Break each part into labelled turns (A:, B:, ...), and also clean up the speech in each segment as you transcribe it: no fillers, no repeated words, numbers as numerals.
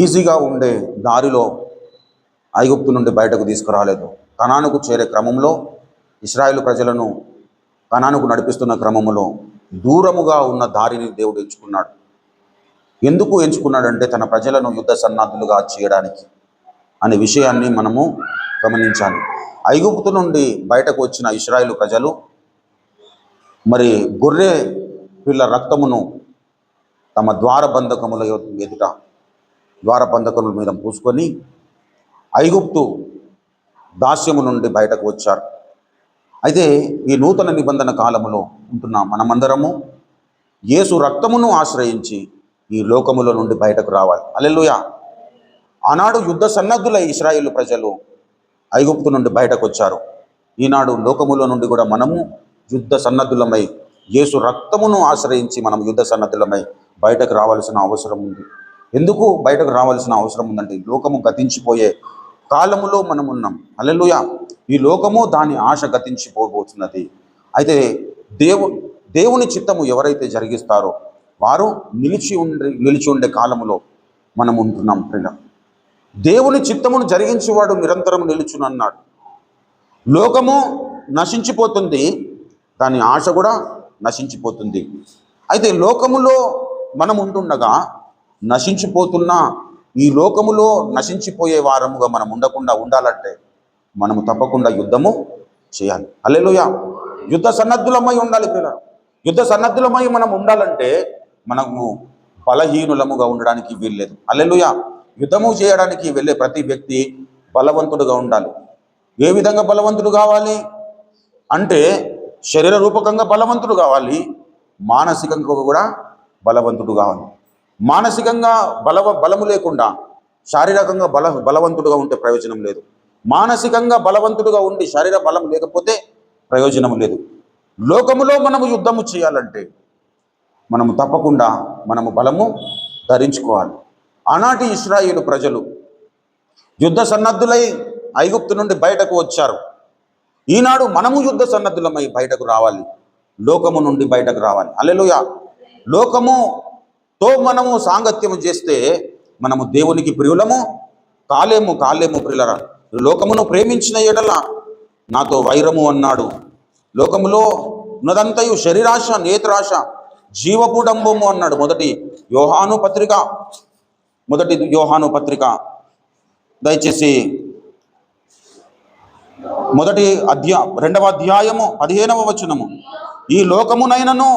A: ఈజీగా ఉండే దారిలో ఐగుప్తు నుండి బయటకు తీసుకురాలేదు. కనానుకు చేరే క్రమంలో ఇశ్రాయేలు ప్రజలను కనానుకు నడిపిస్తున్న క్రమంలో దూరముగా ఉన్న దారిని దేవుడు ఎంచుకున్నాడు. ఎందుకు ఎంచుకున్నాడంటే తన ప్రజలను యుద్ధ సన్నద్ధులుగా చేయడానికి అనే విషయాన్ని మనము గమనించాలి. ఐగుప్తు నుండి బయటకు వచ్చిన ఇశ్రాయేలు ప్రజలు మరి గొర్రె పిల్ల రక్తమును తమ ద్వారబంధకముల ఎదుట ద్వారబంధకముల మీద పూసుకొని ఐగుప్తు దాస్యము నుండి బయటకు వచ్చారు. అయితే ఈ నూతన నిబంధన కాలములో ఉంటున్న మనమందరము యేసు రక్తమును ఆశ్రయించి ఈ లోకములో నుండి బయటకు రావాలి. హల్లెలూయా. ఆనాడు యుద్ధ సన్నద్ధులై ఇశ్రాయేలు ప్రజలు ఐగుప్తు నుండి బయటకు వచ్చారు. ఈనాడు లోకములో నుండి కూడా మనము యుద్ధ సన్నద్ధులమై యేసు రక్తమును ఆశ్రయించి మనం యుద్ధ సన్నద్ధులమై బయటకు రావాల్సిన అవసరం ఉంది. ఎందుకు బయటకు రావాల్సిన అవసరం ఉందంటే లోకము గతించిపోయే కాలములో మనం ఉన్నాం. హల్లెలూయా. ఈ లోకము దాని ఆశ గతించిపోబోతున్నది. అయితే దేవుని చిత్తము ఎవరైతే జరిగిస్తారో వారు నిలిచి ఉండే కాలములో మనం ఉంటున్నాం. దేవుని చిత్తమును జరిగించేవాడు నిరంతరం నిలుచునన్నాడు. లోకము నశించిపోతుంది, దాని ఆశ కూడా నశించిపోతుంది. అయితే లోకములో మనం ఉంటుండగా నశించిపోతున్న ఈ లోకములో నశించిపోయే వారముగా మనం ఉండకుండా ఉండాలంటే మనము తప్పకుండా యుద్ధము చేయాలి. హల్లెలూయా. యుద్ధ సన్నద్ధులమై ఉండాలి. యుద్ధ సన్నద్ధులమై మనం ఉండాలంటే మనము బలహీనులముగా ఉండడానికి వీల్లేదు. హల్లెలూయా. యుద్ధము చేయడానికి వెళ్ళే ప్రతి వ్యక్తి బలవంతుడుగా ఉండాలి. ఏ విధంగా బలవంతుడు కావాలి అంటే శరీర రూపకంగా బలవంతుడు కావాలి, మానసికంగా కూడా బలవంతుడు కావాలి. మానసికంగా బలము లేకుండా శారీరకంగా బలవంతుడుగా ఉంటే ప్రయోజనం లేదు. మానసికంగా బలవంతుడుగా ఉండి శరీర బలం లేకపోతే ప్రయోజనం లేదు. లోకములో మనము యుద్ధము చేయాలంటే మనము తప్పకుండా మనము బలము ధరించుకోవాలి. ఆనాటి ఇశ్రాయేలు ప్రజలు యుద్ధ సన్నద్ధులై ఐగుప్తు నుండి బయటకు వచ్చారు. ఈనాడు మనము యుద్ధ సన్నద్ధులమై బయటకు రావాలి, లోకము నుండి బయటకు రావాలి. హల్లెలూయా. లోకముతో మనము సాంగత్యము చేస్తే మనము దేవునికి ప్రియులము కాలేము. ప్రియులరా, లోకమును ప్రేమించిన ఎడల నాతో వైరము అన్నాడు. లోకములో ఉన్నదంతయు శరీరాశ, నేత్రాశ, జీవపు డంబము అన్నాడు. మొదటి యోహాను పత్రిక దయచేసి రెండవ అధ్యాయము 15వ వచనము. ఈ లోకమునైనను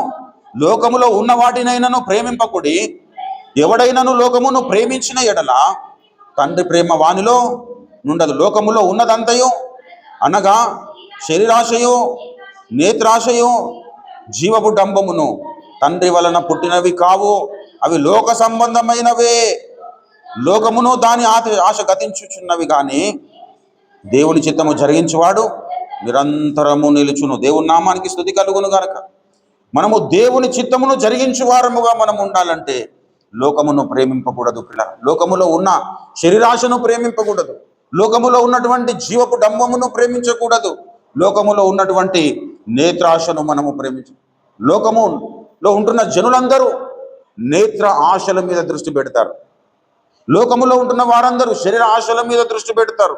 A: లోకములో ఉన్న వాటినైనను ప్రేమింపకుడి. ఎవడైనను లోకమును ప్రేమించిన ఎడల తండ్రి ప్రేమ వానిలో నుండదు. లోకములో ఉన్నదంతయు అనగా శరీరాశయు, నేత్రాశయు, జీవపు డంబమును తండ్రి వలన పుట్టినవి కావు, అవి లోక సంబంధమైనవే. లోకమును దాని ఆశ గతించుచున్నవి కానీ దేవుని చిత్తము జరిగించేవాడు నిరంతరము నిలుచును. దేవుని నామానికి స్తుతి కలుగును గనక మనము దేవుని చిత్తమును జరిగించువారముగా మనం ఉండాలంటే లోకమును ప్రేమింపకూడదు. లోకములో ఉన్న శరీరాశను ప్రేమింపకూడదు. లోకములో ఉన్నటువంటి జీవపు డంబమును ప్రేమించకూడదు. లోకములో ఉన్నటువంటి నేత్రాశను మనము లోకములో ఉంటున్న జనులందరూ నేత్ర ఆశల మీద దృష్టి పెడతారు. లోకములో ఉంటున్న వారందరూ శరీర ఆశల మీద దృష్టి పెడతారు.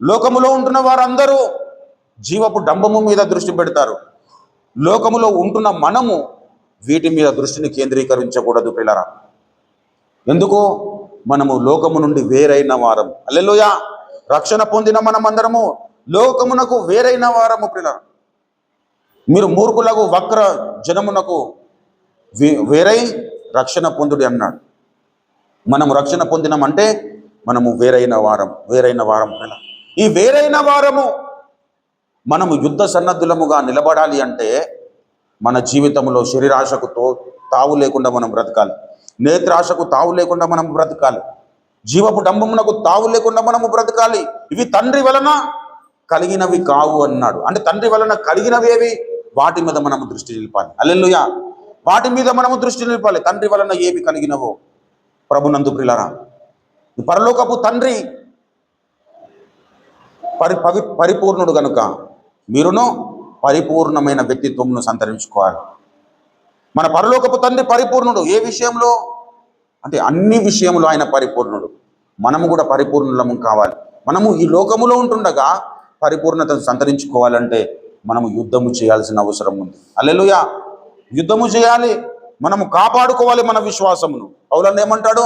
A: లోకములో ఉంటున్న వారందరూ జీవపు డంబము మీద దృష్టి పెడతారు. లోకములో ఉంటున్న మనము వీటి మీద దృష్టిని కేంద్రీకరించకూడదు. పిల్లరా, ఎందుకు? మనము లోకము నుండి వేరైన వారం. హల్లెలూయా. రక్షణ పొందిన మనమందరము లోకమునకు వేరైన వారము. పిల్లరా, మీరు మూర్ఖులకు వక్ర జనమునకు వేరై రక్షణ పొందుడి అన్నాడు. మనము రక్షణ పొందినామంటే మనము వేరైన వారం. పిల్లరా, ఈ వేరైన వారము మనము యుద్ధ సన్నద్ధులముగా నిలబడాలి అంటే మన జీవితంలో శరీరాశకు తావు లేకుండా మనం బ్రతకాలి, నేత్రాశకు తావు లేకుండా మనం బ్రతకాలి, జీవపు డంబమునకు తావు లేకుండా మనము బ్రతకాలి. ఇవి తండ్రి వలన కలిగినవి కావు అన్నాడు. అంటే తండ్రి వలన కలిగినవేవి వాటి మీద మనము దృష్టి నిలపాలి. హల్లెలూయా. వాటి మీద మనము దృష్టి నిలపాలి. తండ్రి వలన ఏవి కలిగినవో ప్రభునందు ప్రియులారా, పరలోకపు తండ్రి పరిపూర్ణుడు గనుక మీరును పరిపూర్ణమైన వ్యక్తిత్వమును సంతరించుకోవాలి. మన పరలోకపు తండ్రి పరిపూర్ణుడు. ఏ విషయంలో? అంటే అన్ని విషయంలో ఆయన పరిపూర్ణుడు. మనము కూడా పరిపూర్ణులము కావాలి. మనము ఈ లోకములో ఉంటుండగా పరిపూర్ణతను సంతరించుకోవాలంటే మనము యుద్ధము చేయాల్సిన అవసరం ఉంది. హల్లెలూయా. యుద్ధము చేయాలి, మనము కాపాడుకోవాలి మన విశ్వాసమును. పౌలు ఏమంటాడు?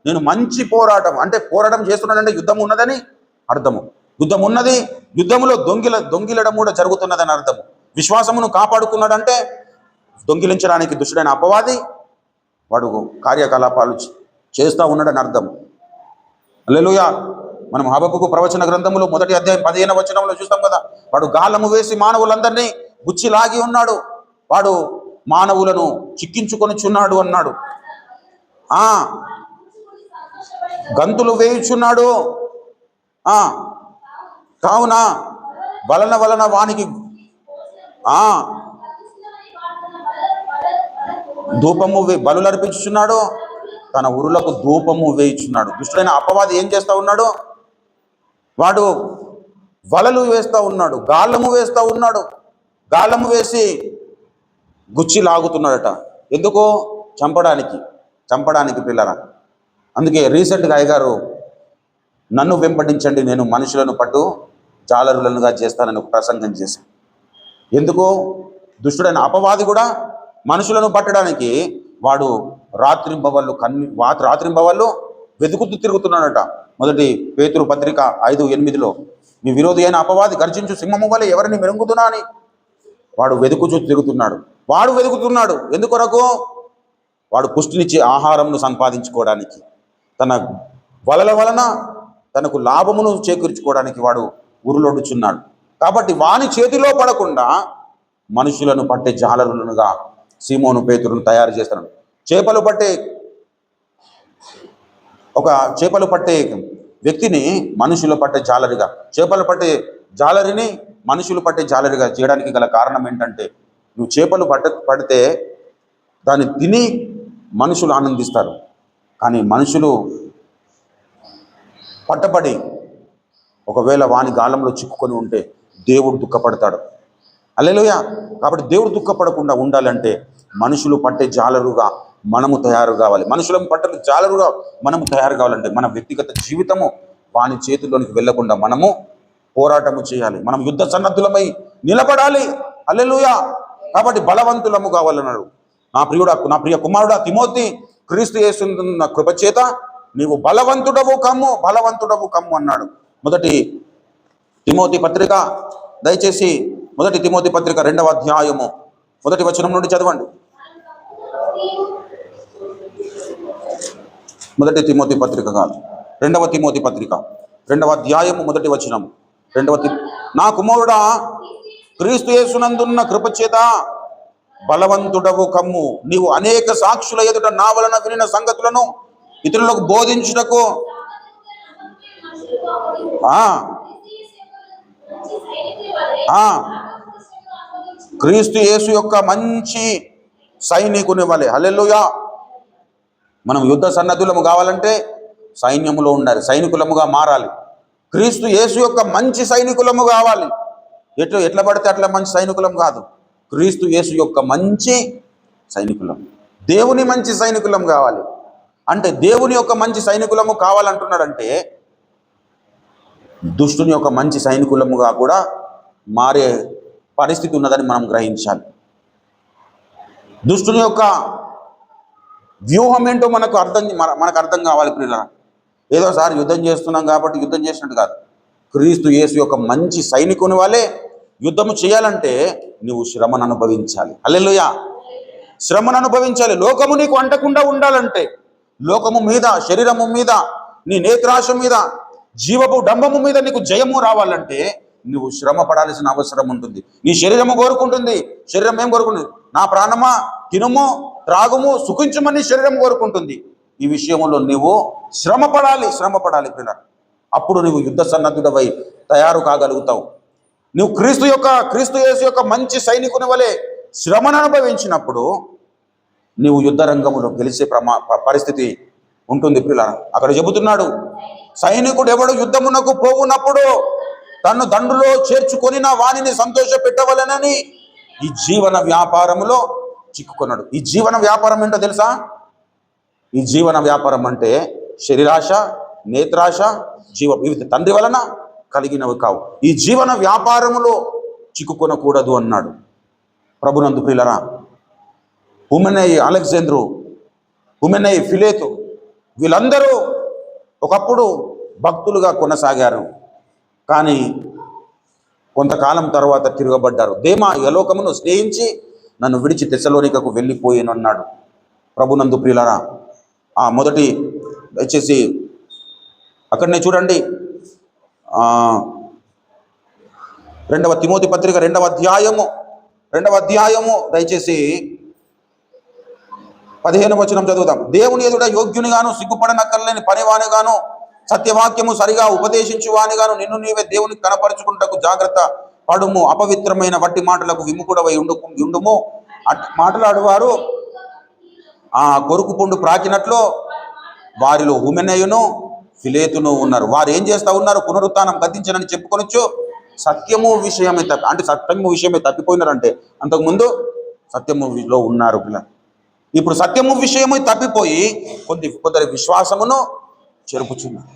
A: నేను మంచి పోరాటం, అంటే పోరాటం చేస్తున్నాడంటే యుద్ధం ఉన్నదని అర్థము. యుద్ధం ఉన్నది, యుద్ధములో దొంగిలడం కూడా జరుగుతున్నదని అర్థము. విశ్వాసమును కాపాడుకున్నాడంటే దొంగిలించడానికి దుష్టుడైన అపవాది వాడు కార్యకలాపాలు చేస్తూ ఉన్నాడని అర్థం. హల్లెలూయా. మనం హబక్కూకు ప్రవచన గ్రంథములో 1వ అధ్యాయం 15వ వచనంలో చూస్తాం కదా, వాడు గాలము వేసి మానవులందరినీ గుచ్చిలాగి ఉన్నాడు, వాడు మానవులను చిక్కించుకొనిచున్నాడు అన్నాడు. గంతులు వేయుచున్నాడు. కావున వలన వానికి ధూపము బలులు అర్పించుచున్నాడు, తన ఉరులకు ధూపము వేయుచున్నాడు. దుష్టుడైన అపవాది ఏం చేస్తూ ఉన్నాడు? వాడు వలలు వేస్తూ ఉన్నాడు, గాలము వేస్తూ ఉన్నాడు. గాలము వేసి గుచ్చి లాగుతున్నాడట. ఎందుకో? చంపడానికి పిల్లరా. అందుకే రీసెంట్గా అయ్యగారు నన్ను వెంబడించండి, నేను మనుషులను పట్టు జాలరులనుగా చేస్తానని ఒక ప్రసంగం చేశాను. ఎందుకో? దుష్టుడైన అపవాది కూడా మనుషులను పట్టడానికి వాడు రాత్రింబవళ్ళు వెతుకుతూ తిరుగుతున్నాడట. 1 పేతురు పత్రిక 5:8 మీ విరోధి అయిన అపవాది గర్జించు సింహము వలె ఎవరిని మెరుగుతున్నా అని వాడు వెతుకుచూ తిరుగుతున్నాడు. వాడు వెతుకుతున్నాడు ఎందుకొరకు? వాడు పుష్టినిచ్చే ఆహారంను సంపాదించుకోవడానికి, తన వలల వలన తనకు లాభమును చేకూర్చుకోవడానికి వాడు ఉరులొడుచున్నాడు. కాబట్టి వాని చేతిలో పడకుండా మనుషులను పట్టే జాలరులనుగా సీమోను పేతురును తయారు చేస్తున్నాడు. చేపలు పట్టే వ్యక్తిని మనుషులు పట్టే జాలరిగా, చేపలు పట్టే జాలరిని మనుషులు పట్టే జాలరిగా చేయడానికి గల కారణం ఏంటంటే, నువ్వు చేపలు పడితే దాన్ని తిని మనుషులు ఆనందిస్తారు, కానీ మనుషులు పట్టబడి ఒకవేళ వాని గాలంలో చిక్కుకొని ఉంటే దేవుడు దుఃఖపడతాడు. హల్లెలూయా. కాబట్టి దేవుడు దుఃఖపడకుండా ఉండాలంటే మనుషులు పట్టే జాలరుగా మనము తయారు కావాలి. మనుషులను పట్టే జాలరుగా మనము తయారు కావాలంటే మన వ్యక్తిగత జీవితము వాని చేతుల్లోనికి వెళ్లకుండా మనము పోరాటము చేయాలి. మనం యుద్ధ సన్నద్ధులమై నిలబడాలి. హల్లెలూయా. కాబట్టి బలవంతులము కావాలన్నాడు. నా ప్రియ కుమారుడా తిమోతి, క్రీస్తు యేసున్న కృపచేత నీవు బలవంతుడవు కమ్ము అన్నాడు. 1 తిమోతి పత్రిక, దయచేసి 1 తిమోతి పత్రిక 2వ అధ్యాయము 1వ వచనం నుండి చదవండి. 1 తిమోతి పత్రిక కాదు, 2వ తిమోతి పత్రిక 2వ అధ్యాయము 1వ వచనం. నా కుమారుడా క్రీస్తు యేసునందున్న కృపచేత బలవంతుడవు కమ్ము, నీవు అనేక సాక్షుల ఎదుట నా వలన వినిన సంగతులను ఇతరులకు బోధించుటకు క్రీస్తు యేసు యొక్క మంచి సైనికుని వలె. హల్లెలూయా. మనం యుద్ధ సన్నద్ధులము కావాలంటే సైన్యములో ఉండాలి, సైనికులముగా మారాలి. క్రీస్తు యేసు యొక్క మంచి సైనికులము కావాలి. ఎట్లా పడితే అట్లా మంచి సైనికులం కాదు, క్రీస్తు యేసు యొక్క మంచి సైనికులం, దేవుని మంచి సైనికులం కావాలి. అంటే దేవుని యొక్క మంచి సైనికులము కావాలంటున్నాడంటే దుష్టుని యొక్క మంచి సైనికులముగా కూడా మారే పరిస్థితి ఉన్నదని మనం గ్రహించాలి. దుష్టుని యొక్క వ్యూహం ఏంటో మనకు అర్థం కావాలి ప్రియులారా. ఏదో సార్ యుద్ధం చేస్తున్నాం కాబట్టి యుద్ధం చేసినట్టు కాదు. క్రీస్తు యేసు యొక్క మంచి సైనికుని వలె యుద్ధము చేయాలంటే నువ్వు శ్రమను అనుభవించాలి. హల్లెలూయా. శ్రమను అనుభవించాలి. లోకము నీకు అంటకుండా ఉండాలంటే, లోకము మీద, శరీరము మీద, నీ నేత్రాశ మీద, జీవపు డంబము మీద నీకు జయము రావాలంటే నువ్వు శ్రమ పడాల్సిన అవసరం ఉంటుంది. నీ శరీరము కోరుకుంటుంది. శరీరం ఏం కోరుకుంటుంది? నా ప్రాణమా తినుము త్రాగుము సుఖించమని శరీరం కోరుకుంటుంది. ఈ విషయంలో నువ్వు శ్రమ పడాలి పిల్లలు. అప్పుడు నువ్వు యుద్ధ సన్నద్ధుడవై తయారు కాగలుగుతావు. నువ్వు క్రీస్తు యేసు యొక్క మంచి సైనికుని వలె శ్రమను అనుభవించినప్పుడు నీవు యుద్ధ రంగంలో గెలిచే పరిస్థితి ఉంటుంది పిల్లలు. అక్కడ చెబుతున్నాడు, సైనికుడు ఎవడు యుద్ధమునకు పోవునప్పుడు తను దండులో చేర్చుకొని నా వాణిని సంతోష పెట్టవలెనని ఈ జీవన వ్యాపారములో చిక్కుకున్నాడు. ఈ జీవన వ్యాపారం ఏంటో తెలుసా? ఈ జీవన వ్యాపారం అంటే శరీరాశ, నేత్రాశ, ఇవి తండ్రి వలన కలిగినవి కావు. ఈ జీవన వ్యాపారములో చిక్కుకొనకూడదు అన్నాడు. ప్రభునందు ప్రియులరా, హుమెనై అలెగ్జాంద్రు, హుమెనై ఫిలేతు, వీళ్ళందరూ ఒకప్పుడు భక్తులుగా కొనసాగారు. కానీ కొంతకాలం తర్వాత తిరగబడ్డారు. దేమా యలోకమును స్నేహించి నన్ను విడిచి తెస్సలోనికకు వెళ్ళిపోయాను అన్నాడు. ప్రభునందు ప్రియులరా, ఆ మొదటి దయచేసి అక్కడనే చూడండి, 2వ తిమోతి పత్రిక 2వ అధ్యాయము దయచేసి 15వ వచనం చదువుదాం. దేవుని ఎదుట యోగ్యునిగాను, సిగ్గుపడనక్కర్లేని పనివానిగాను, సత్యవాక్యము సరిగా ఉపదేశించువానిగాను నిన్ను నీవే దేవునికి కనపరుచుకుంటకు జాగ్రత్త పడుము. అపవిత్రమైన వట్టి మాటలకు విముఖుడవై ఉండుము. మాట్లాడువారు ఆ కొరుకు పుండు ప్రాకినట్లు వారిలో హుమెనయును ఫిలేతును ఉన్నారు. వారు ఏం చేస్తూ ఉన్నారు? పునరుత్థానం గతించనని చెప్పుకొనొచ్చు, సత్యము విషయమే అంటే సత్యము విషయమే తప్పిపోయినారంటే అంతకుముందు సత్యములో ఉన్నారు పిల్లలు. ఇప్పుడు సత్యము విషయము తప్పిపోయి కొందరి విశ్వాసమును చెరుపుచున్నారు.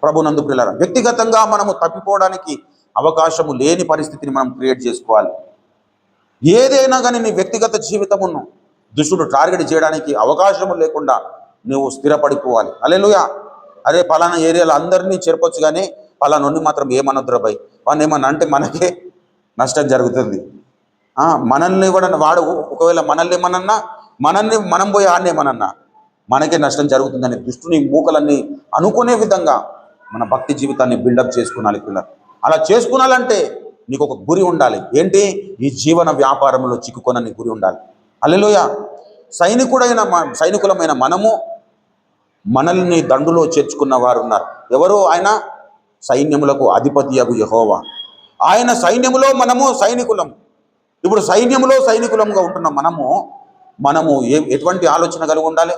A: ప్రభునందు పిల్లల, వ్యక్తిగతంగా మనము తప్పిపోవడానికి అవకాశము లేని పరిస్థితిని మనం క్రియేట్ చేసుకోవాలి. ఏదైనా కానీ నీ వ్యక్తిగత జీవితమును దుష్టుడు టార్గెట్ చేయడానికి అవకాశము లేకుండా నువ్వు స్థిరపడిపోవాలి. హల్లెలూయా. అరే పలానా ఏరియాలో అందరినీ చేర్పొచ్చు, కానీ పలానొన్ని మాత్రం ఏమనొద్దురా భయ్, వాడిని ఏమన్నా అంటే మనకే నష్టం జరుగుతుంది. మనల్ని ఇవ్వడం వాడు ఒకవేళ మనల్ని ఏమనన్నా, మనం పోయి ఆడిని ఏమనన్నా మనకే నష్టం జరుగుతుందని దుష్టుని మూకలన్నీ అనుకునే విధంగా మన భక్తి జీవితాన్ని బిల్డప్ చేసుకునాలి పిల్లలు. అలా చేసుకునాలంటే నీకు ఒక గురి ఉండాలి. ఏంటి? ఈ జీవన వ్యాపారంలో చిక్కుకొనని గురి ఉండాలి. హల్లెలూయా. సైనికులమైన మనము మనల్ని దండులో చేర్చుకున్న వారు ఉన్నారు. ఎవరు? ఆయన సైన్యములకు అధిపతియగు యెహోవా. ఆయన సైన్యములో మనము సైనికులం. ఇప్పుడు సైనికులంగా ఉంటున్న మనము ఎటువంటి ఆలోచన కలిగి ఉండాలి?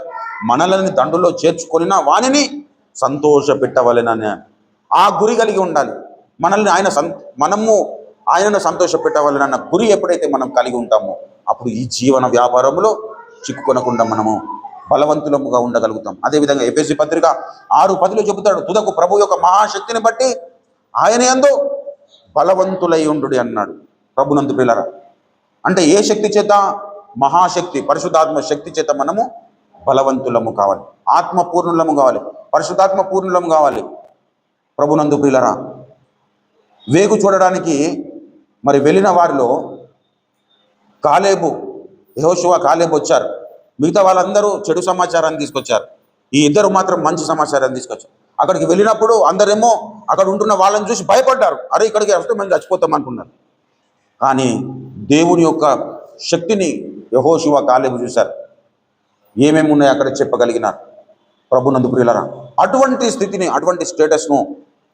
A: మనల్ని దండులో చేర్చుకొనిన వానిని సంతోష పెట్టవలెనని ఆ గురి కలిగి ఉండాలి. మనము ఆయనను సంతోష పెట్టవలెనన్న గురి ఎప్పుడైతే మనం కలిగి ఉంటామో అప్పుడు ఈ జీవన వ్యాపారంలో చిక్కుకొనకుండా మనము బలవంతులముగా ఉండగలుగుతాం. అదేవిధంగా ఎఫెసీ పత్రిక 6:10 చెబుతాడు, తుదకు ప్రభు యొక్క మహాశక్తిని బట్టి ఆయన యందు బలవంతులై ఉండు అన్నాడు. ప్రభునందు ప్రియులారా, అంటే ఏ శక్తి చేత? మహాశక్తి, పరిశుద్ధాత్మ శక్తి చేత మనము బలవంతులము కావాలి, ఆత్మపూర్ణులము కావాలి, పరిశుద్ధాత్మ పూర్ణులము కావాలి. ప్రభునందు ప్రియులారా, వేగు చూడడానికి మరి వెళ్ళిన వారిలో యెహోషువ కాలేబు వచ్చారు. మిగతా వాళ్ళందరూ చెడు సమాచారాన్ని తీసుకొచ్చారు. ఈ ఇద్దరు మాత్రం మంచి సమాచారాన్ని తీసుకొచ్చారు. అక్కడికి వెళ్ళినప్పుడు అందరేమో అక్కడ ఉంటున్న వాళ్ళని చూసి భయపడ్డారు. అరే ఇక్కడికి వస్తే మనం చచ్చిపోతాం అనుకున్నారు. కానీ దేవుని యొక్క శక్తిని యెహోషువ కాలేబు చూశారు. ఏమేమి ఉన్నాయో అక్కడ చెప్పగలిగినారు. ప్రభునందు ప్రియులారా, అటువంటి స్థితిని, అటువంటి స్టేటస్ను,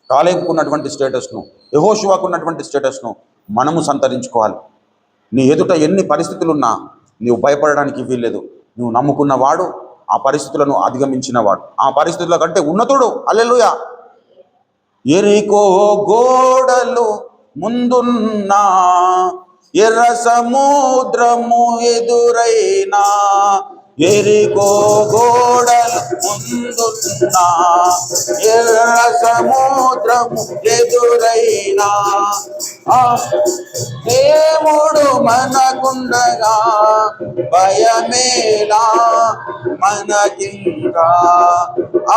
A: కాలేబుకున్నటువంటి స్టేటస్ను, యెహోషువకున్నటువంటి స్టేటస్ను మనము సంతరించుకోవాలి. నీ ఎదుట ఎన్ని పరిస్థితులున్నా నీవు భయపడడానికి వీల్లేదు. నువ్వు నమ్ముకున్న వాడు ఆ పరిస్థితులను అధిగమించిన వాడు, ఆ పరిస్థితుల కంటే ఉన్నతుడు. హల్లెలూయా. ఎరికో గోడలు ముందున్నా, ఎర్ర సముద్రము ఎదురైనా, ఎరికో గోడలు ముందున్నా, ఎర్ర సముద్రము ఎదురైనా, దేవుడు మనకుండగా భయమేలా మనకింకా,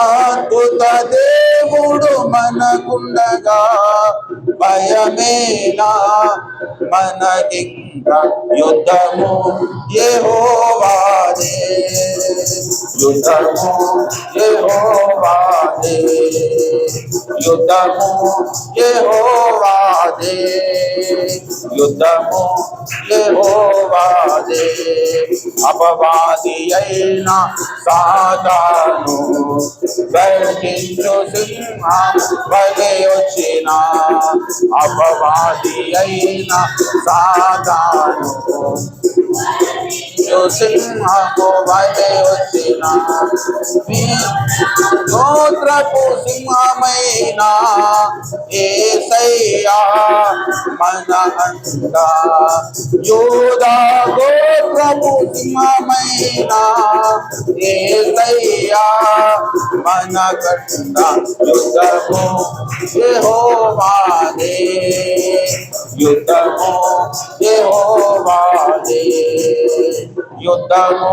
A: అద్భుత దేవుడు మనకుండగా భయమేలా మనకింకా. యుద్ధము యెహోవాదే, యుద్ధము యెహోవాదే, యుద్ధము యెహోవాదే, యుద్ధము యెహోవాదే. అపవాది అయిన సాతాను గర్జించు సింహం వలె వచ్చిన, అపవాది అయిన సాతాను శిశు సింహము వలె వచ్చిన మీ గోత్రపు సింహమైన యేసయ్యా మన అండ. యూదా గోత్రపు సింహమైన యేసయ్యా మన కండ. యుద్ధము యెహోవాదే, యుద్ధము యెహోవాదే, యుద్ధము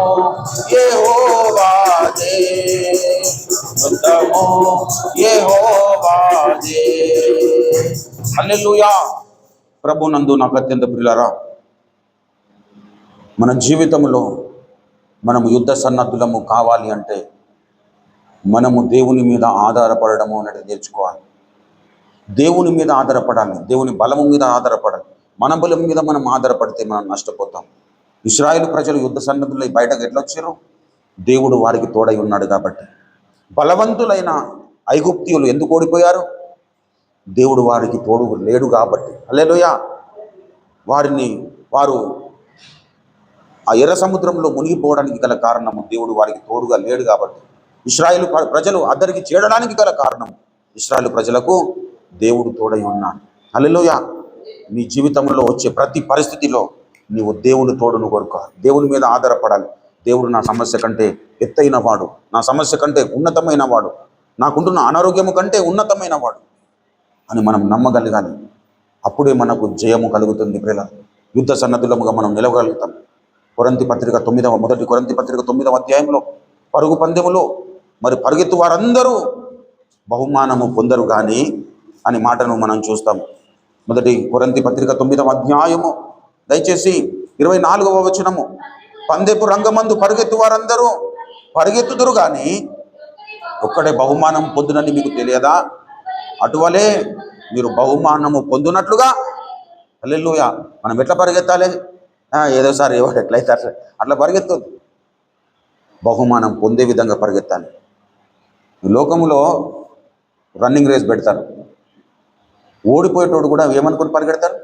A: యెహోవాదే, యుద్ధము యెహోవాదే. హల్లెలూయా. ప్రభునందు నాకు అత్యంత ప్రియులారా, మన జీవితంలో మనము యుద్ధ సన్నద్ధులము కావాలి అంటే మనము దేవుని మీద ఆధారపడము అనేది నేర్చుకోవాలి. దేవుని మీద ఆధారపడాలి, దేవుని బలము మీద ఆధారపడాలి. మన బలం మీద మనం ఆధారపడితే మనం నష్టపోతాం. ఇశ్రాయేలు ప్రజలు యుద్ధ సన్నద్ధులై బయటకు ఎట్లా వచ్చారు? దేవుడు వారికి తోడై ఉన్నాడు కాబట్టి. బలవంతులైన ఐగుప్తీయులు ఎందుకు ఓడిపోయారు? దేవుడు వారికి తోడు లేడు కాబట్టి. హల్లెలూయా. వారు ఆ ఎర్ర సముద్రంలో మునిగిపోవడానికి గల కారణము దేవుడు వారికి తోడుగా లేడు కాబట్టి. ఇశ్రాయేలు ప్రజలు అద్దరికి చేరడానికి గల కారణం ఇశ్రాయేలు ప్రజలకు దేవుడు తోడై ఉన్నాడు. హల్లెలూయా. నీ జీవితంలో వచ్చే ప్రతి పరిస్థితిలో నీవు దేవుని తోడును కోరుకోవాలి, దేవుని మీద ఆధారపడాలి. దేవుడు నా సమస్య కంటే ఎత్తైన వాడు, నా సమస్య కంటే ఉన్నతమైన వాడు, నాకుంటున్న అనారోగ్యము కంటే ఉన్నతమైన వాడు అని మనం నమ్మగలగాలి. అప్పుడే మనకు జయము కలుగుతుంది. ప్రేల యుద్ధ సన్నద్ధులముగా మనం నిలవగలుగుతాం. మొదటి కొరింథీ పత్రిక 9వ అధ్యాయంలో పరుగు పందెములో మరి పరిగెత్తు వారందరూ బహుమానము పొందరు కానీ అని మాటను మనం చూస్తాం. మొదటి కొరింథీ పత్రిక 9వ అధ్యాయము దయచేసి 24వ వచనము. పందెపు రంగమందు పరిగెత్తు వారందరూ పరిగెత్తుదురు కానీ ఒక్కడే బహుమానం పొందునని మీకు తెలియదా? అటువలే మీరు బహుమానము పొందునట్లుగా. హల్లెలూయా. మనం ఎట్లా పరిగెత్తాలి? ఏదోసారి ఎవరు ఎట్లయితే అట్లా పరిగెత్తొద్దు. బహుమానం పొందే విధంగా పరిగెత్తాలి. ఈ లోకంలో రన్నింగ్ రేస్ పెడతారు. ఓడిపోయేటోడు కూడా ఏమనుకొని పరిగెడతారు?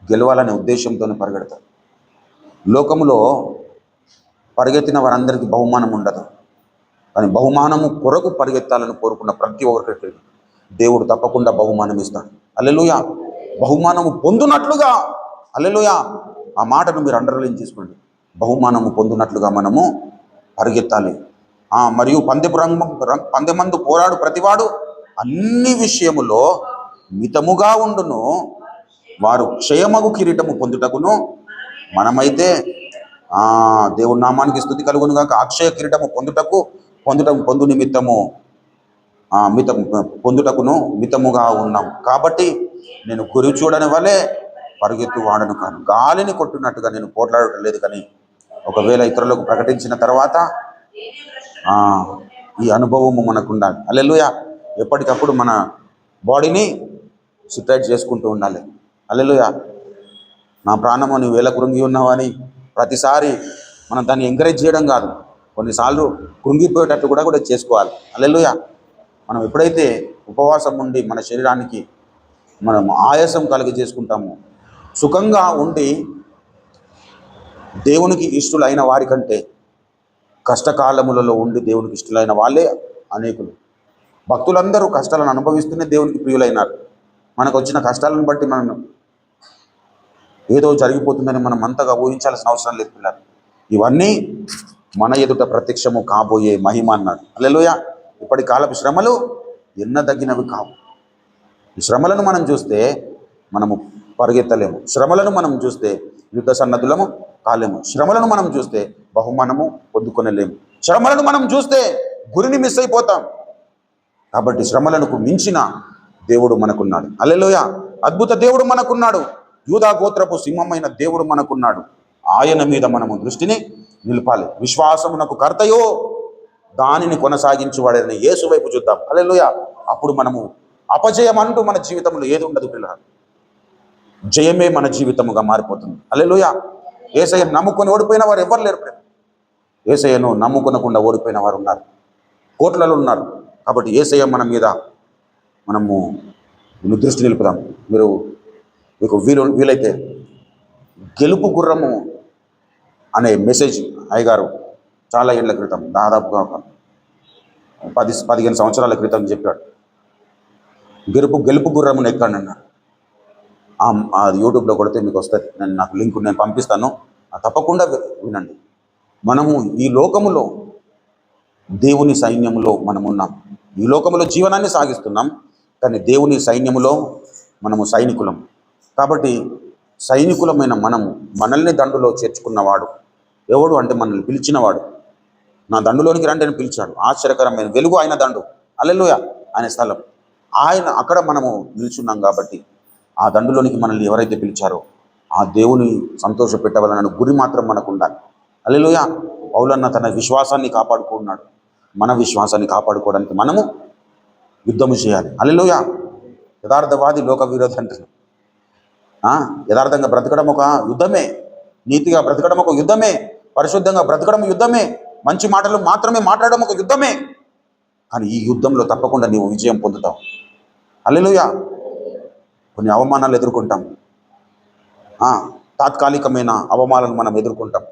A: గెలవాలనే ఉద్దేశంతోనే పరిగెడతారు. లోకములో పరిగెత్తిన వారందరికీ బహుమానం ఉండదు, కానీ బహుమానము కొరకు పరిగెత్తాలని కోరుకున్న ప్రతి ఒక్కరికి దేవుడు తప్పకుండా బహుమానం ఇస్తాడు. హల్లెలూయా. బహుమానము పొందునట్లుగా. హల్లెలూయా. ఆ మాటను మీరు అండర్లైన్ చేసుకోండి. బహుమానము పొందునట్లుగా మనము పరిగెత్తాలి. మరియు పందెమందు పోరాడు ప్రతివాడు అన్ని విషయములో మితముగా ఉండును, వారు క్షయమగు కిరీటము పొందుటకును. మనమైతే దేవుని నామానికి స్తుతి కలుగును గాక, అక్షయ కిరీటము పొందు నిమిత్తము పొందుటకును మితముగా ఉన్నాం. కాబట్టి నేను గురి చూడని వలె పరిగెత్తు వాడను కాను, గాలిని కొట్టున్నట్టుగా నేను పోట్లాడటం లేదు. కానీ ఒకవేళ ఇతరులకు ప్రకటించిన తర్వాత ఈ అనుభవము మనకు ఉండాలి. హల్లెలూయా. ఎప్పటికప్పుడు మన బాడీని సిట్రైట్ చేసుకుంటూ ఉండాలి. హల్లెలూయా. నా ప్రాణము నువ్వు వేళ కృంగి ఉన్నావని ప్రతిసారి మనం దాన్ని ఎంకరేజ్ చేయడం కాదు, కొన్నిసార్లు కృంగిపోయేటట్టు కూడా చేసుకోవాలి. హల్లెలూయా. మనం ఎప్పుడైతే ఉపవాసం ఉండి మన శరీరానికి మనం ఆయాసం చేసుకుంటామో, సుఖంగా ఉండి దేవునికి ఇష్టలైన వారికంటే కష్టకాలములలో ఉండి దేవునికి ఇష్టలైన వాళ్ళే అనేకులు. భక్తులందరూ కష్టాలను అనుభవిస్తూనే దేవునికి ప్రియులైనారు. మనకు వచ్చిన కష్టాలను బట్టి మనం ఏదో జరిగిపోతుందని మనం అంతగా ఊహించాల్సిన అవసరం లేదు పిల్లలు. ఇవన్నీ మన ఎదుట ప్రత్యక్షము కాబోయే మహిమ అన్నాడు. హల్లెలూయా. ఇప్పటి కాలపు శ్రమలు ఎన్నదగినవి కావు. ఈ శ్రమలను మనం చూస్తే మనము పరిగెత్తలేము. శ్రమలను మనం చూస్తే యుద్ధ సన్నద్ధులము కాలేము. శ్రమలను మనం చూస్తే బహుమానము పొందుకొనలేము. శ్రమలను మనం చూస్తే గురిని మిస్ అయిపోతాం. కాబట్టి శ్రమలకు మించిన దేవుడు మనకున్నాడు. హల్లెలూయా. అద్భుత దేవుడు మనకున్నాడు. యూదా గోత్రపు సింహమైన దేవుడు మనకున్నాడు. ఆయన మీద మనము దృష్టిని నిలపాలి. విశ్వాసమునకు కర్తయో దానిని కొనసాగించువాడని యేసు వైపు చూద్దాం. హల్లెలూయా. అప్పుడు మనము అపజయం అంటూ మన జీవితంలో ఏది ఉండదు పిల్లలు. జయమే మన జీవితముగా మారిపోతుంది. హల్లెలూయా. యేసయ్యను నమ్ముకొని ఓడిపోయిన వారు ఎవరు లేరు. యేసయ్యను నమ్ముకొనకుండా ఓడిపోయిన వారు ఉన్నారు, కోట్లలో ఉన్నారు. కాబట్టి యేసయ్య మన మీద మనము దృష్టి నిలుపుదాం. మీకు వీలైతే గెలుపు గుర్రము అనే మెసేజ్ అయ్యగారు చాలా ఏళ్ల క్రితం, దాదాపుగా ఒక 10-15 సంవత్సరాల క్రితం చెప్పాడు. గెలుపు గుర్రమును ఎక్కండి అన్నాడు. అది యూట్యూబ్లో కొడితే మీకు వస్తుంది. నాకు లింక్ నేను పంపిస్తాను, తప్పకుండా వినండి. మనము ఈ లోకములో దేవుని సైన్యములో మనమున్నాం. ఈ లోకములో జీవనాన్ని సాగిస్తున్నాం, కానీ దేవుని సైన్యములో మనము సైనికులం. కాబట్టి సైనికులమైన మనము, మనల్ని దండులో చేర్చుకున్నవాడు ఎవడు అంటే మనల్ని పిలిచినవాడు. నా దండులోనికి రండి అని పిలిచాడు. ఆశ్చర్యకరమైన వెలుగు ఆయన దండు, హల్లెలూయా, ఆయన స్థలం. ఆయన అక్కడ మనము నిల్చున్నాం. కాబట్టి ఆ దండులోనికి మనల్ని ఎవరైతే పిలిచారో ఆ దేవుని సంతోష పెట్టవలన గురి మాత్రం మనకు ఉండాలి. హల్లెలూయా. పౌలన్న తన విశ్వాసాన్ని కాపాడుకున్నాడు. మన విశ్వాసాన్ని కాపాడుకోవడానికి మనము యుద్ధము చేయాలి. హల్లెలూయా. యథార్థవాది లోక విరోధి అంటారు. యథార్థంగా బ్రతకడం ఒక యుద్ధమే, నీతిగా బ్రతకడం ఒక యుద్ధమే, పరిశుద్ధంగా బ్రతకడం యుద్ధమే, మంచి మాటలు మాత్రమే మాట్లాడడం ఒక యుద్ధమే. కానీ ఈ యుద్ధంలో తప్పకుండా నీవు విజయం పొందుతావు. హల్లెలూయా. కొన్ని అవమానాలు ఎదుర్కొంటాం, తాత్కాలికమైన అవమానాలను మనం ఎదుర్కొంటాం,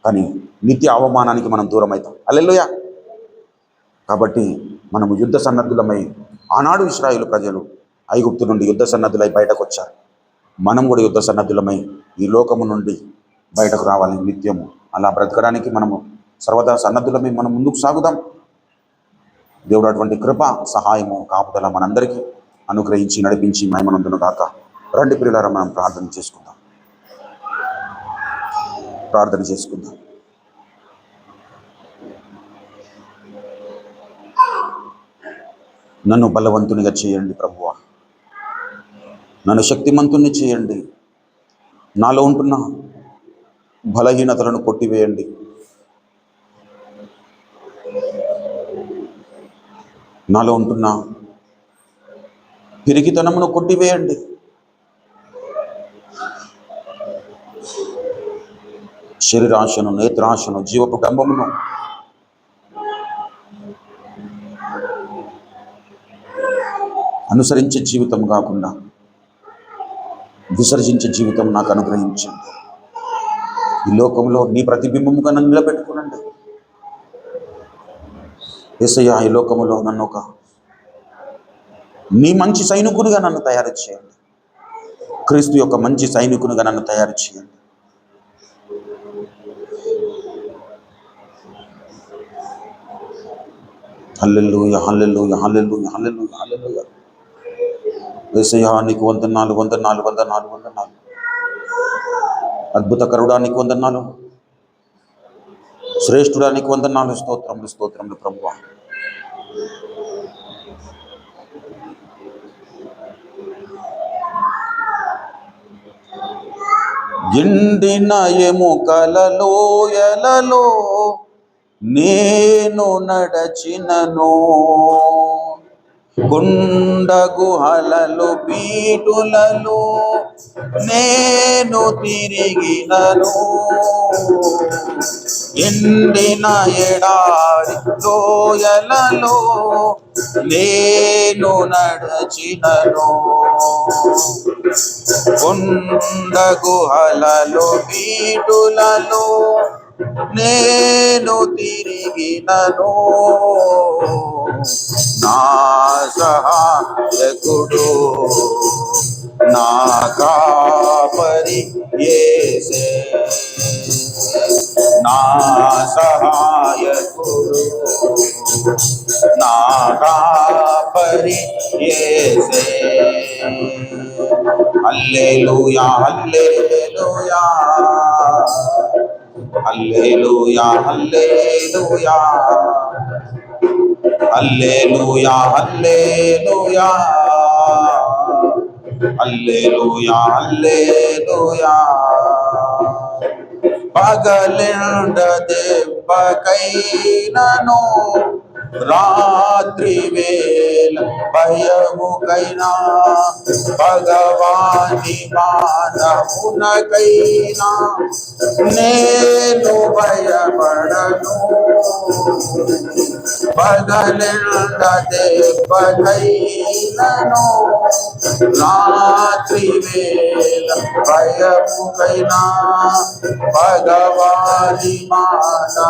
A: కానీ నిత్య అవమానానికి మనం దూరం అవుతాం. హల్లెలూయా. కాబట్టి మనము యుద్ధ సన్నద్ధులమై, ఆనాడు ఇశ్రాయేలు ప్రజలు ఐగుప్తు నుండి యుద్ధ సన్నద్ధులై బయటకు వచ్చారు. మనం కూడా యుద్ధ సన్నద్ధులమై ఈ లోకము నుండి బయటకు రావాలి నిత్యము. అలా బ్రతకడానికి మనము సర్వదా సన్నద్ధులమై మనం ముందుకు సాగుదాం. దేవుడు అటువంటి కృప, సహాయము, కాపుదల మనందరికీ అనుగ్రహించి నడిపించి మహిమనందును గాక. రండి ప్రియులారా, మనం ప్రార్థన చేసుకుందాం. నన్ను బలవంతునిగా చేయండి ప్రభువా, నన్ను శక్తిమంతుని చేయండి. నాలో ఉంటున్న బలహీనతలను కొట్టివేయండి. నాలో ఉంటున్న పిరికితనమును కొట్టివేయండి. శరీరాశను, నేత్రాశను, జీవపు డంబమును అనుసరించే జీవితం కాకుండా విసర్జించే జీవితం నాకు అనుగ్రహించండి. ఈ లోకంలో నీ ప్రతిబింబముగా నన్ను నిలబెట్టుకునండి. యేసయ్యా, ఈ లోకములో నన్ను ఒక నీ మంచి సైనికునిగా నన్ను తయారు చేయండి. క్రీస్తు యొక్క మంచి సైనికునిగా నన్ను తయారు చేయండి. హల్లెలూయా, హల్లెలూయా, హల్లెలూయా, హల్లెలూయా, హల్లెలూయా. యేసయ్యా, నీకు వందనాలు, వందనాలు, వందనాలు, వందనాలు. అద్భుతకరుడా, నీకు వందనాలు. శ్రేష్ఠుడా, నీకు వందనాలు. స్తోత్రములు, స్తోత్రములు ప్రభువా. ఎండిన ఎముకల లోయలలో నేను నడచినను, కొండ గుహలలో బీడులలో నేను తిరిగినను, ఎండిన ఎడారి లోయలలో నేను నడచినను, కొండ గుహలలో బీడులలో నేను తిరిగినను. నా సహాయకుడు, నా కాపరి యేసే, నా సహాయకుడు, నా కాపరి యేసే. హల్లెలూయా, హల్లెలూయా, హల్లెలూయా, హల్లెలూయా, హల్లెలూయా, హల్లెలూయా, హల్లెలూయా, హల్లెలూయా. పగలెండ దెబ్బకైనను, రాత్రి వేళ భయముకైనా భగవాని మానమునకైనా నేను భయపడను. పగలెండ దెబ్బకైనను రాత్రి వేళ భయముకైనా భగవాని మానమునకైనా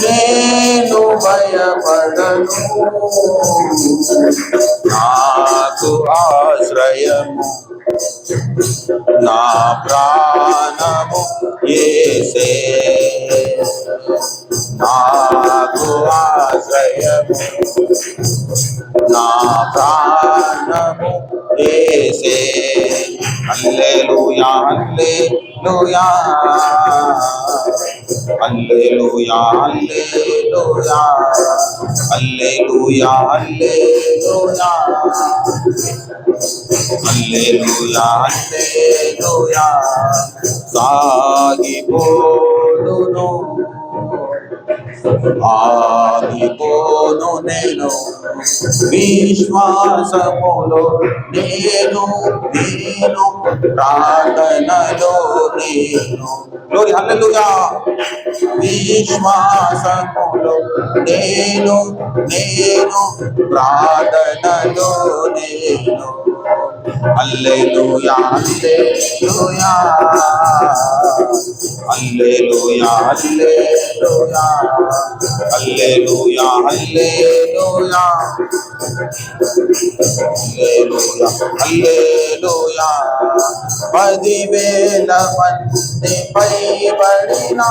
A: నేను భయపడను. నాకు ఆశ్రయము నా ప్రాణము యేసే, నాకు ఆశ్రయము నా ప్రాణము యేసే. హల్లెలూయా హల్లెలూయా హల్లెలూయా హల్లెలూయా హల్లెలూయా హల్లెలూయా హల్లెలూయా హల్లెలూయా. సాగిపోదును ఆగిపోను నేను విశ్వాసములో, నేను ప్రార్థనలో నేను. గ్లోరీ హల్లెలూయా. విశ్వాసములో నేను ప్రార్థనలో నేను. హల్లెలూయా హల్లెలూయా హల్లెలూయా హల్లెలూయా హల్లెలూయా హల్లెలూయా హల్లెలూయా హల్లెలూయా. 10,000 మంది పైబడినా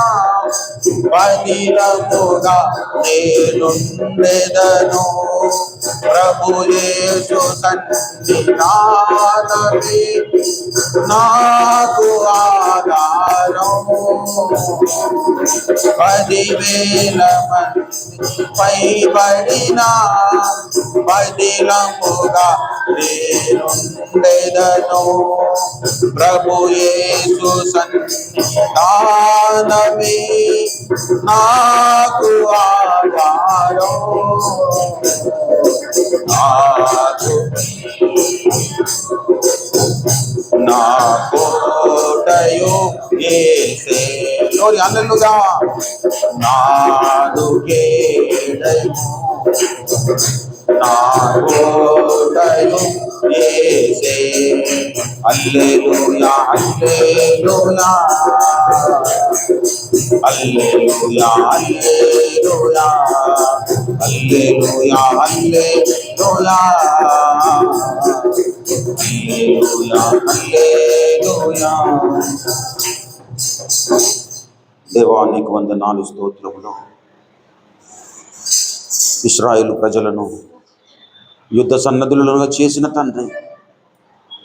A: పదిలముగా నేనుండెదను. ప్రభు యేసు సన్నిధానమే నాకు ఆధారము. 10,000 మంది పైబడినా పదిలముగా నేనుండెదను. ప్రభు యేసు సన్నిధానమే నాకు ఆధారం. నా కోటయు యేసే. గ్లోరీ హల్లెలూయా. నాదు కేడము నా కోటయు యేసే. హల్లెలూయా హల్లెలూయా హల్లెలూయా హల్లెలూయా హల్లెలూయా హల్లెలూయా హల్లెలూయా హల్లెలూయా. దేవానికి వందనాలు, స్తోత్రములు. ఇశ్రాయేలు ప్రజలను యుద్ధ సన్నద్ధులుగా చేసిన తండ్రి,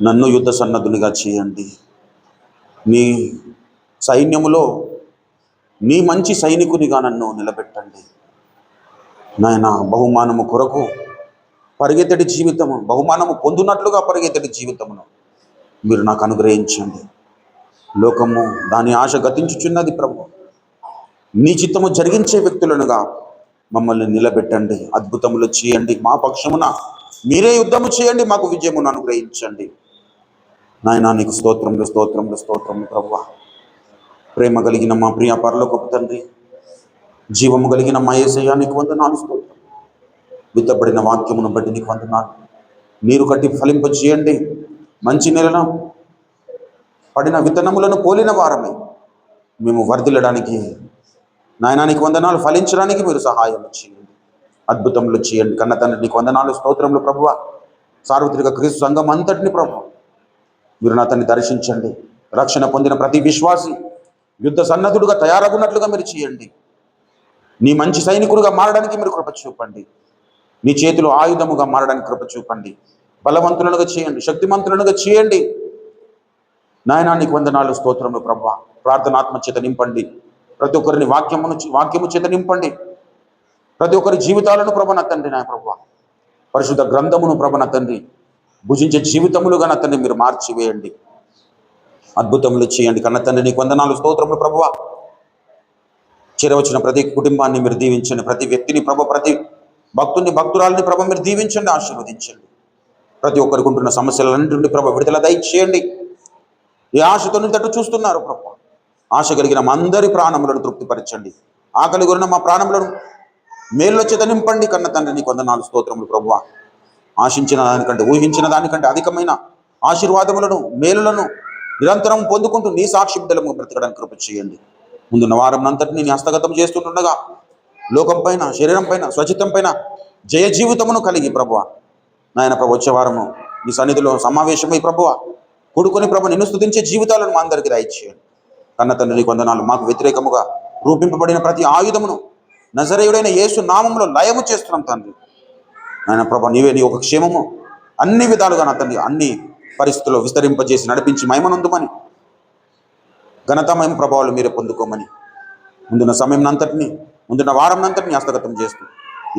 A: నన్ను యుద్ధ సన్నద్ధునిగా చేయండి. నీ సైన్యములో నీ మంచి సైనికునిగా నన్ను నిలబెట్టండి నాయన. బహుమానము కొరకు పరిగెత్తడి జీవితము, బహుమానము పొందునట్లుగా పరిగెత్తడి జీవితమును మీరు నాకు అనుగ్రహించండి. లోకము దాని ఆశ గతించుచున్నది ప్రభు. నీ చిత్తము జరిగించే వ్యక్తులనుగా మమ్మల్ని నిలబెట్టండి. అద్భుతములు చేయండి. మా పక్షమున మీరే యుద్ధము చేయండి. మాకు విజయమును అనుగ్రహించండి నాయనా. నీకు స్తోత్రములు స్తోత్రములు స్తోత్రములు ప్రభువా. ప్రేమ కలిగిన మా ప్రియ పరలోకపు తండ్రి, జీవము కలిగిన మా యేసయ్యా నీకు వందనాలు, స్తోత్రం. విత్తబడిన వాక్యమును బట్టి నీకు వందనాలు. నీరు కట్టి ఫలింప చేయండి. మంచి నెలన పడిన విత్తనములను పోలిన వారమే మేము వర్ధిల్లడానికి నాయనా నీకు వందనాలు. ఫలించడానికి మీరు సహాయం చేయండి. అద్భుతములు చేయండి కన్న తండ్రి. నీకు వందనాలు, స్తోత్రములు ప్రభువా. సార్వత్రిక క్రీస్తు సంఘం అంతటిని ప్రభు మీరు నా తన్ని దర్శించండి. రక్షణ పొందిన ప్రతి విశ్వాసి యుద్ధ సన్నద్ధుడుగా తయారగున్నట్లుగా మీరు చేయండి. నీ మంచి సైనికుడుగా మారడానికి మీరు కృప చూపండి. నీ చేతిలో ఆయుధముగా మారడానికి కృప చూపండి. బలవంతులనుగా చేయండి, శక్తిమంతులనుగా చేయండి నాయనా. నీకు వందనాలు, స్తోత్రములు ప్రభువా. ప్రార్థనాత్మ చేత నింపండి. ప్రతి ఒక్కరిని వాక్యము చేత నింపండి. ప్రతి ఒక్కరి జీవితాలను ప్రభు నా తండ్రి, నా ప్రభువా పరిశుద్ధ గ్రంథమును ప్రభు నా తండ్రి భుజించే జీవితములుగా నా తండ్రి మీరు మార్చివేయండి. అద్భుతములు చేయండి కన్న తండ్రి. నీకు వందనాలు, స్తోత్రములు ప్రభువా. చేరవచ్చిన ప్రతి కుటుంబాన్ని మీరు దీవించండి. ప్రతి వ్యక్తిని ప్రభు, ప్రతి భక్తుని భక్తురాలని ప్రభ మీరు దీవించండి, ఆశీర్వదించండి. ప్రతి ఒక్కరికి ఉంటున్న సమస్యలన్నింటి నుండి ప్రభ విడుదల దయచేయండి. ఈ ఆశతో తట్టు చూస్తున్నారు ప్రభ, ఆశ కలిగిన మా అందరి ప్రాణములను తృప్తిపరచండి. ఆకలి కొరిన మా ప్రాణములను మేలుల చేత నింపండి. కన్న తండ్రి నీకు వందనాలు, స్తోత్రములు ప్రభువా. ఆశించిన దానికంటే, ఊహించిన దానికంటే అధికమైన ఆశీర్వాదములను, మేలులను నిరంతరం పొందుకుంటూ నీ సాక్షి బిడ్డలము బ్రతకడానికి కృప చేయండి. ముందున్న వారం అంతటిని నీ హస్తగతం చేస్తుండగా లోకం పైన, శరీరం పైన, స్వచిత్తం పైన జయ జీవితమును కలిగి ప్రభువా నాయన ప్రభు వచ్చే వారము నీ సన్నిధిలో సమావేశమై ప్రభువా కూడుకొని ప్రభు నిన్ను స్తుతించే జీవితాలను మా అందరికీ దయచేయండి. కన్న తండ్రి నీకు వందనాలు. మాకు వ్యతిరేకముగా రూపింపబడిన ప్రతి ఆయుధమును నజరేయుడైన యేసు నామములో లయము చేస్తున్నాం తండ్రి. నాయన ప్రభు నీవే నీ ఒక క్షేమము అన్ని విధాలుగా నా తండ్రి అన్ని పరిస్థితుల్లో విస్తరింపజేసి నడిపించి మహిమనందుమని, ఘనత మహిమ ప్రభావాలు మీరే పొందుకోమని ముందున్న సమయం అంతటిని, ముందున్న వారం అంతటిని హస్తగతం చేస్తూ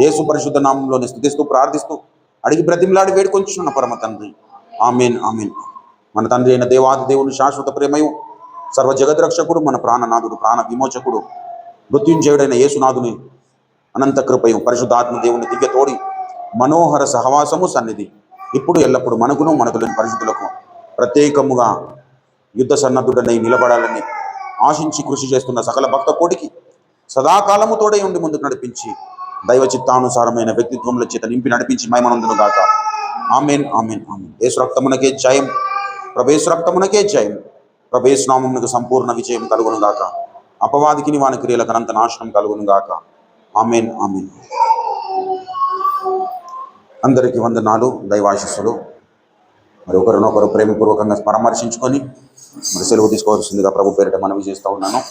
A: యేసు పరిశుద్ధ నామంలోని స్తుతిస్తూ ప్రార్థిస్తూ అడిగి బ్రతిమలాడి వేడుకొంచున్న పరమ తండ్రి. ఆమేన్, ఆమేన్. మన తండ్రి అయిన దేవాది దేవుని శాశ్వత ప్రేమయు, సర్వ జగద్రక్షకుడు, మన ప్రాణనాథుడు, ప్రాణ విమోచకుడు, మృత్యుంజయుడైన యేసునాథుని అనంత కృపయు, పరిశుద్ధాత్మ దేవుని దివ్య తోడి మనోహర సహవాసము సన్నిధి ఇప్పుడు ఎల్లప్పుడు మనకును మనకులేని పరిస్థితులకు ప్రత్యేకముగా యుద్ధ సన్నద్ధుడనై నిలబడాలని ఆశించి కృషి చేస్తున్న సకల భక్త కోటికి సదాకాలము తోడై ఉండి ముందుకు నడిపించి దైవ చిత్తానుసారమైన వ్యక్తిత్వముల చేత నింపి నడిపించి మహిమనందును గాక. ఆమేన్, ఆమేన్, ఆమేన్. యేసు రక్తమునకే జయం, ప్రభేసు రక్తమునకే జయం, ప్రభేసు నామమునకు సంపూర్ణ విజయం కలుగును గాక. అపవాదికి వాని క్రియలకు అనంత నాశనం కలుగును గాక. ఆమేన్, ఆమేన్. అందరికీ వందనాలు, దైవాశీస్సులు. మరి ఒకరినొకరు ప్రేమపూర్వకంగా పరామర్శించుకొని మరి సెలవు తీసుకోవాల్సిందిగా ప్రభు పేరిట మనవి చేస్తూ ఉన్నాను.